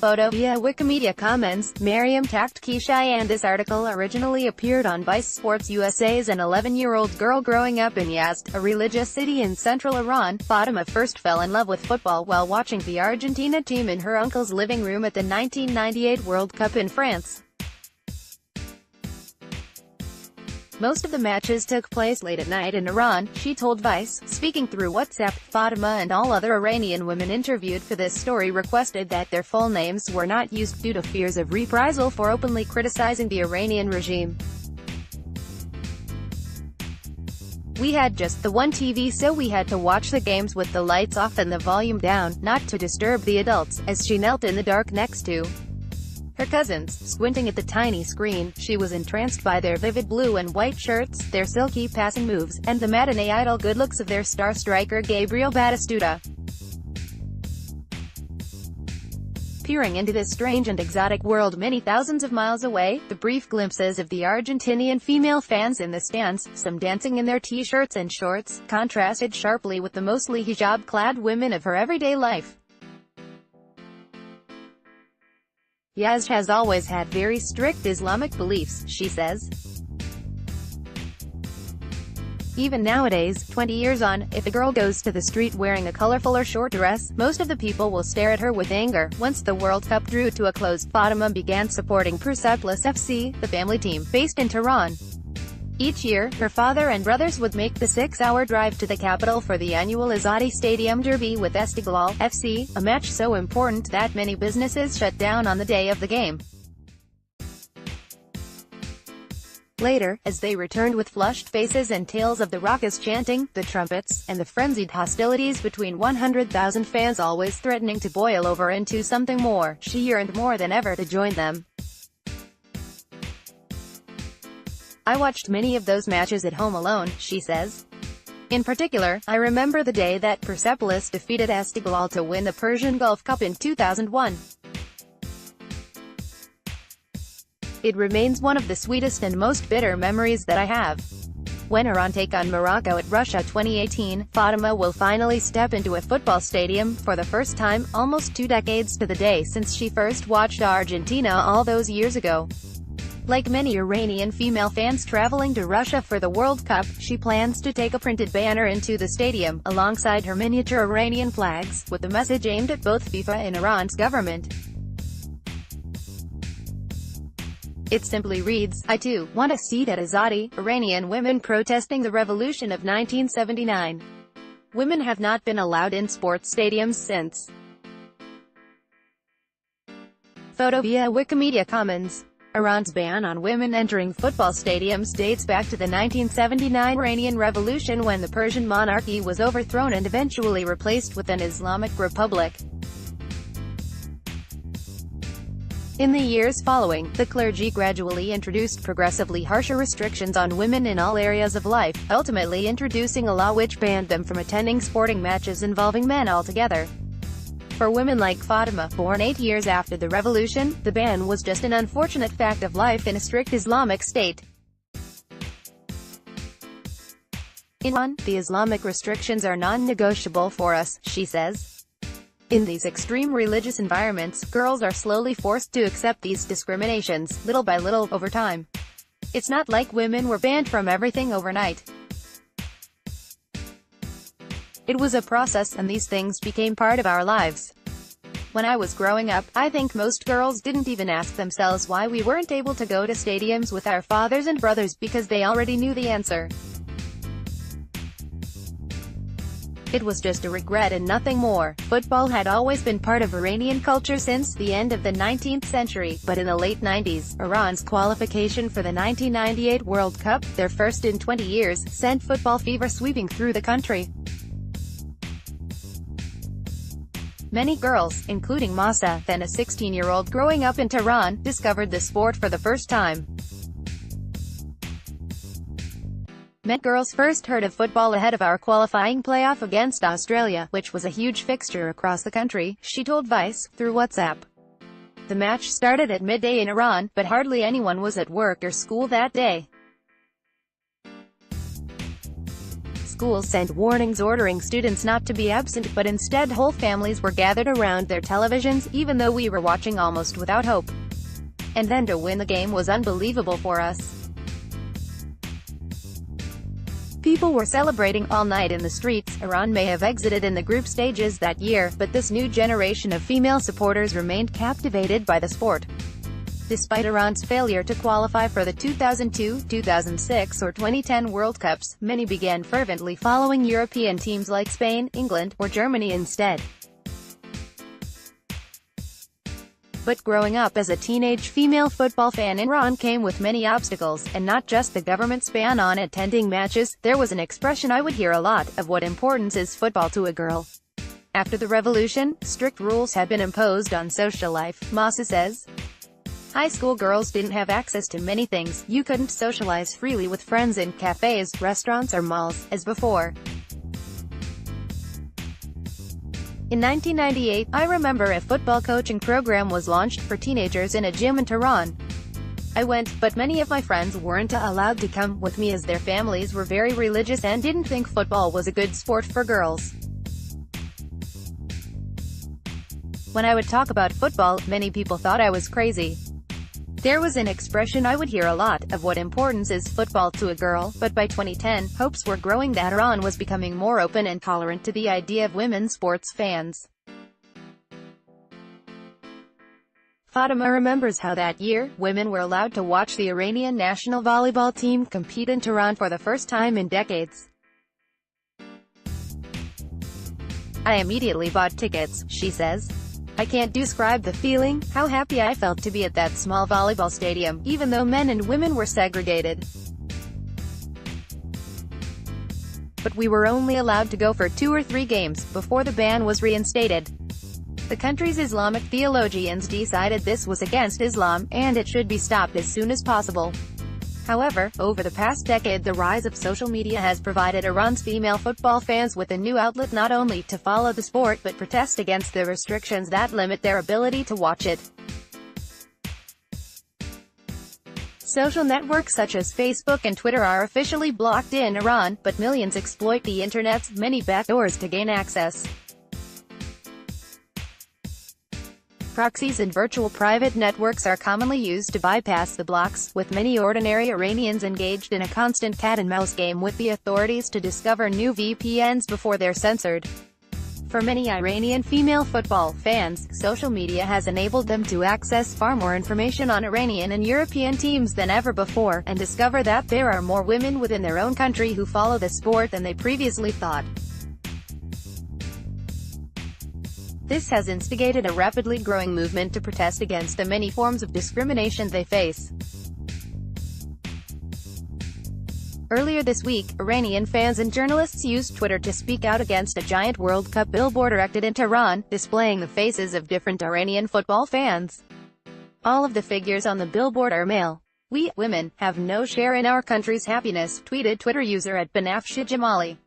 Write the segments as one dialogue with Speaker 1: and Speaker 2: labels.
Speaker 1: photo via Wikimedia Commons. Miriam tagged Keisha, and this article originally appeared on Vice Sports USA's An 11-year-old girl growing up in Yazd, a religious city in central Iran. Fatima first fell in love with football while watching the Argentina team in her uncle's living room at the 1998 World Cup in France. Most of the matches took place late at night in Iran, she told Vice. Speaking through WhatsApp, Fatima and all other Iranian women interviewed for this story requested that their full names were not used due to fears of reprisal for openly criticizing the Iranian regime. "We had just the one TV, so we had to watch the games with the lights off and the volume down, not to disturb the adults," as she knelt in the dark next to her cousins, squinting at the tiny screen. She was entranced by their vivid blue and white shirts, their silky passing moves, and the matinee idol good looks of their star striker Gabriel Batistuta. Peering into this strange and exotic world many thousands of miles away, the brief glimpses of the Argentinian female fans in the stands, some dancing in their t-shirts and shorts, contrasted sharply with the mostly hijab-clad women of her everyday life. Yazd has always had very strict Islamic beliefs, she says. Even nowadays, 20 years on, if a girl goes to the street wearing a colorful or short dress, most of the people will stare at her with anger. Once the World Cup drew to a close, Fatima began supporting Persepolis FC, the family team, based in Tehran. Each year, her father and brothers would make the 6-hour drive to the capital for the annual Azadi Stadium derby with Istiklal FC, a match so important that many businesses shut down on the day of the game. Later, as they returned with flushed faces and tales of the raucous chanting, the trumpets, and the frenzied hostilities between 100,000 fans always threatening to boil over into something more, she yearned more than ever to join them. "I watched many of those matches at home alone," she says. "In particular, I remember the day that Persepolis defeated Istiklal to win the Persian Gulf Cup in 2001. It remains one of the sweetest and most bitter memories that I have." When Iran take on Morocco at Russia 2018, Fatima will finally step into a football stadium, for the first time, almost 2 decades to the day since she first watched Argentina all those years ago. Like many Iranian female fans traveling to Russia for the World Cup, she plans to take a printed banner into the stadium, alongside her miniature Iranian flags, with the message aimed at both FIFA and Iran's government. It simply reads, "I too want a seat at Azadi." Iranian women protesting the revolution of 1979. Women have not been allowed in sports stadiums since. Photo via Wikimedia Commons. Iran's ban on women entering football stadiums dates back to the 1979 Iranian Revolution, when the Persian monarchy was overthrown and eventually replaced with an Islamic republic. In the years following, the clergy gradually introduced progressively harsher restrictions on women in all areas of life, ultimately introducing a law which banned them from attending sporting matches involving men altogether. For women like Fatima, born 8 years after the revolution, the ban was just an unfortunate fact of life in a strict Islamic state. In Iran, the Islamic restrictions are non-negotiable for us, she says. In these extreme religious environments, girls are slowly forced to accept these discriminations, little by little, over time. It's not like women were banned from everything overnight. It was a process, and these things became part of our lives. When I was growing up, I think most girls didn't even ask themselves why we weren't able to go to stadiums with our fathers and brothers, because they already knew the answer. It was just a regret and nothing more. Football had always been part of Iranian culture since the end of the 19th century, but in the late 90s, Iran's qualification for the 1998 World Cup, their first in 20 years, sent football fever sweeping through the country. Many girls, including Masa, then a 16-year-old growing up in Tehran, discovered the sport for the first time. Many girls first heard of football ahead of our qualifying playoff against Australia, which was a huge fixture across the country, she told Vice, through WhatsApp. The match started at midday in Iran, but hardly anyone was at work or school that day. schools sent warnings ordering students not to be absent, but instead whole families were gathered around their televisions, even though we were watching almost without hope. And then to win the game was unbelievable for us. People were celebrating all night in the streets. Iran may have exited in the group stages that year, but this new generation of female supporters remained captivated by the sport. Despite Iran's failure to qualify for the 2002, 2006 or 2010 World Cups, many began fervently following European teams like Spain, England, or Germany instead. But growing up as a teenage female football fan in Iran came with many obstacles, and not just the government's ban on attending matches. There was an expression I would hear a lot, of what importance is football to a girl. After the revolution, strict rules had been imposed on social life, Masa says. High school girls didn't have access to many things. You couldn't socialize freely with friends in cafes, restaurants or malls, as before. In 1998, I remember a football coaching program was launched for teenagers in a gym in Tehran. I went, but many of my friends weren't allowed to come with me as their families were very religious and didn't think football was a good sport for girls. When I would talk about football, many people thought I was crazy. There was an expression I would hear a lot, of what importance is football to a girl, but by 2010, hopes were growing that Iran was becoming more open and tolerant to the idea of women sports fans. Fatima remembers how that year, women were allowed to watch the Iranian national volleyball team compete in Tehran for the first time in decades. I immediately bought tickets, she says. I can't describe the feeling, how happy I felt to be at that small volleyball stadium, even though men and women were segregated. But we were only allowed to go for 2 or 3 games, before the ban was reinstated. The country's Islamic theologians decided this was against Islam, and it should be stopped as soon as possible. However, over the past decade the rise of social media has provided Iran's female football fans with a new outlet not only to follow the sport but protest against the restrictions that limit their ability to watch it. Social networks such as Facebook and Twitter are officially blocked in Iran, but millions exploit the internet's many backdoors to gain access. Proxies and virtual private networks are commonly used to bypass the blocks, with many ordinary Iranians engaged in a constant cat-and-mouse game with the authorities to discover new VPNs before they're censored. For many Iranian female football fans, social media has enabled them to access far more information on Iranian and European teams than ever before, and discover that there are more women within their own country who follow the sport than they previously thought. This has instigated a rapidly growing movement to protest against the many forms of discrimination they face. Earlier this week, Iranian fans and journalists used Twitter to speak out against a giant World Cup billboard erected in Tehran, displaying the faces of different Iranian football fans. All of the figures on the billboard are male. "We, women, have no share in our country's happiness," tweeted Twitter user @Banafsha Jamali.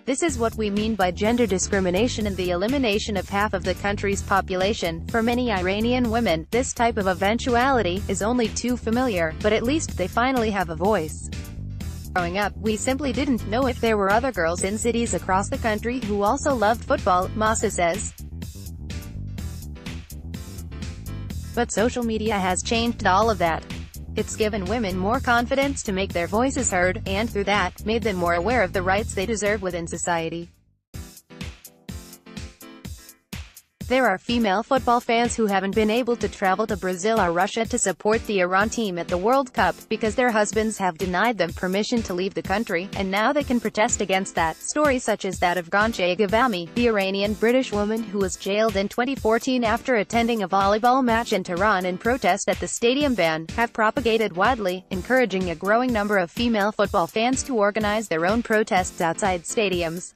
Speaker 1: This is what we mean by gender discrimination and the elimination of half of the country's population. For many Iranian women, this type of eventuality is only too familiar, but at least they finally have a voice. Growing up, we simply didn't know if there were other girls in cities across the country who also loved football, Masa says. But social media has changed all of that. It's given women more confidence to make their voices heard, and through that, made them more aware of the rights they deserve within society. There are female football fans who haven't been able to travel to Brazil or Russia to support the Iran team at the World Cup, because their husbands have denied them permission to leave the country, and now they can protest against that. Stories such as that of Gonche Ghavami, the Iranian-British woman who was jailed in 2014 after attending a volleyball match in Tehran in protest at the stadium ban, have propagated widely, encouraging a growing number of female football fans to organize their own protests outside stadiums.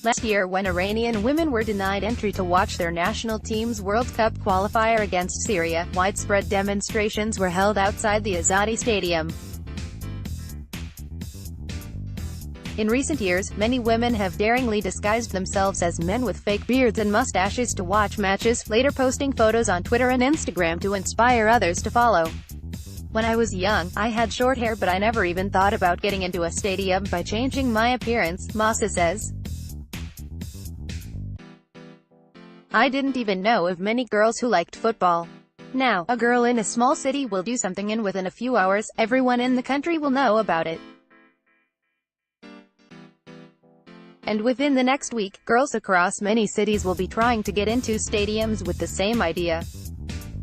Speaker 1: Last year, when Iranian women were denied entry to watch their national team's World Cup qualifier against Syria, widespread demonstrations were held outside the Azadi Stadium. In recent years, many women have daringly disguised themselves as men with fake beards and mustaches to watch matches, later posting photos on Twitter and Instagram to inspire others to follow. When I was young, I had short hair but I never even thought about getting into a stadium by changing my appearance, Massa says. I didn't even know of many girls who liked football. Now, a girl in a small city will do something and within a few hours, everyone in the country will know about it. And within the next week, girls across many cities will be trying to get into stadiums with the same idea.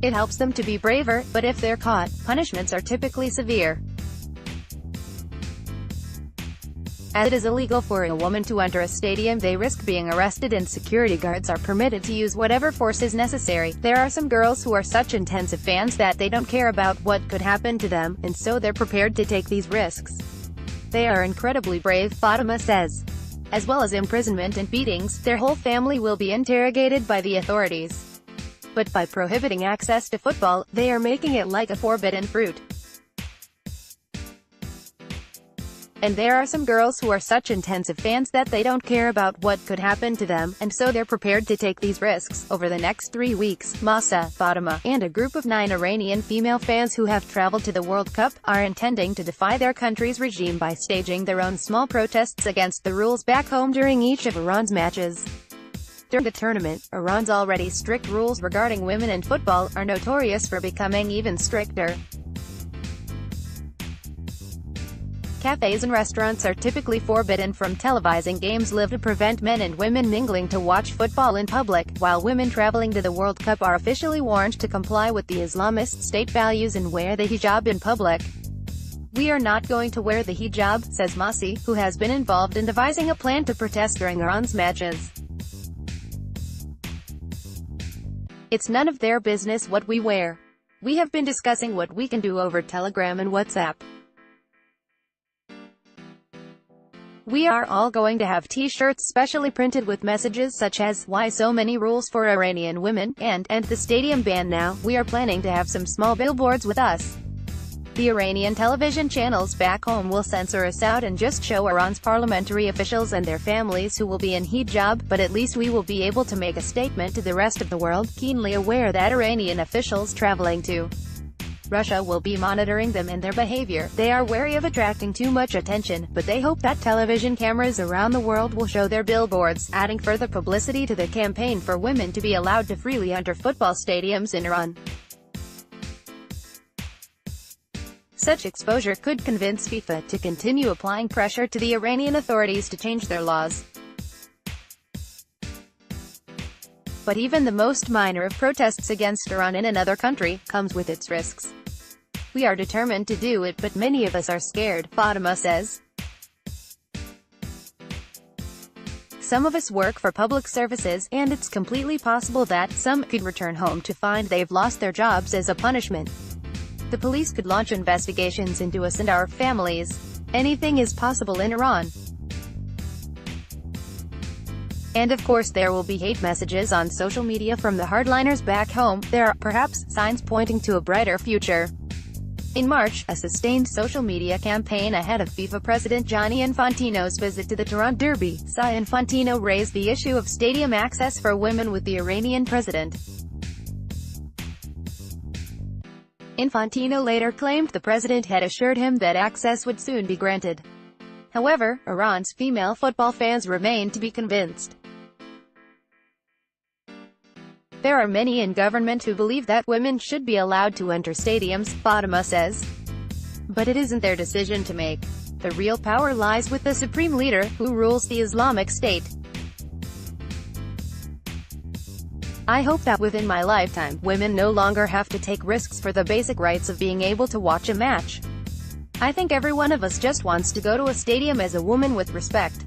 Speaker 1: It helps them to be braver, but if they're caught, punishments are typically severe. As it is illegal for a woman to enter a stadium, they risk being arrested and security guards are permitted to use whatever force is necessary. There are some girls who are such intensive fans that they don't care about what could happen to them, and so they're prepared to take these risks. They are incredibly brave, Fatima says. As well as imprisonment and beatings, their whole family will be interrogated by the authorities. But by prohibiting access to football, they are making it like a forbidden fruit. And there are some girls who are such intensive fans that they don't care about what could happen to them, and so they're prepared to take these risks. Over the next 3 weeks, Massa, Fatima, and a group of 9 Iranian female fans who have traveled to the World Cup are intending to defy their country's regime by staging their own small protests against the rules back home during each of Iran's matches. During the tournament, Iran's already strict rules regarding women in football are notorious for becoming even stricter. Cafes and restaurants are typically forbidden from televising games live to prevent men and women mingling to watch football in public, while women traveling to the World Cup are officially warned to comply with the Islamist state values and wear the hijab in public. We are not going to wear the hijab, says Masi, who has been involved in devising a plan to protest during Iran's matches. It's none of their business what we wear. We have been discussing what we can do over Telegram and WhatsApp. We are all going to have t-shirts specially printed with messages such as, "Why so many rules for Iranian women?" and the stadium ban now. We are planning to have some small billboards with us. The Iranian television channels back home will censor us out and just show Iran's parliamentary officials and their families who will be in hijab, but at least we will be able to make a statement to the rest of the world, keenly aware that Iranian officials traveling to Russia will be monitoring them and their behavior. They are wary of attracting too much attention, but they hope that television cameras around the world will show their billboards, adding further publicity to the campaign for women to be allowed to freely enter football stadiums in Iran. Such exposure could convince FIFA to continue applying pressure to the Iranian authorities to change their laws. But even the most minor of protests against Iran in another country comes with its risks. We are determined to do it, but many of us are scared, Fatima says. Some of us work for public services, and it's completely possible that some could return home to find they've lost their jobs as a punishment. The police could launch investigations into us and our families. Anything is possible in Iran. And of course there will be hate messages on social media from the hardliners back home. There are, perhaps, signs pointing to a brighter future. In March, a sustained social media campaign ahead of FIFA President Gianni Infantino's visit to the Toronto Derby saw Infantino raise the issue of stadium access for women with the Iranian president. Infantino later claimed the president had assured him that access would soon be granted. However, Iran's female football fans remain to be convinced. There are many in government who believe that women should be allowed to enter stadiums, Fatima says. But it isn't their decision to make. The real power lies with the supreme leader, who rules the Islamic State. I hope that within my lifetime, women no longer have to take risks for the basic rights of being able to watch a match. I think every one of us just wants to go to a stadium as a woman with respect.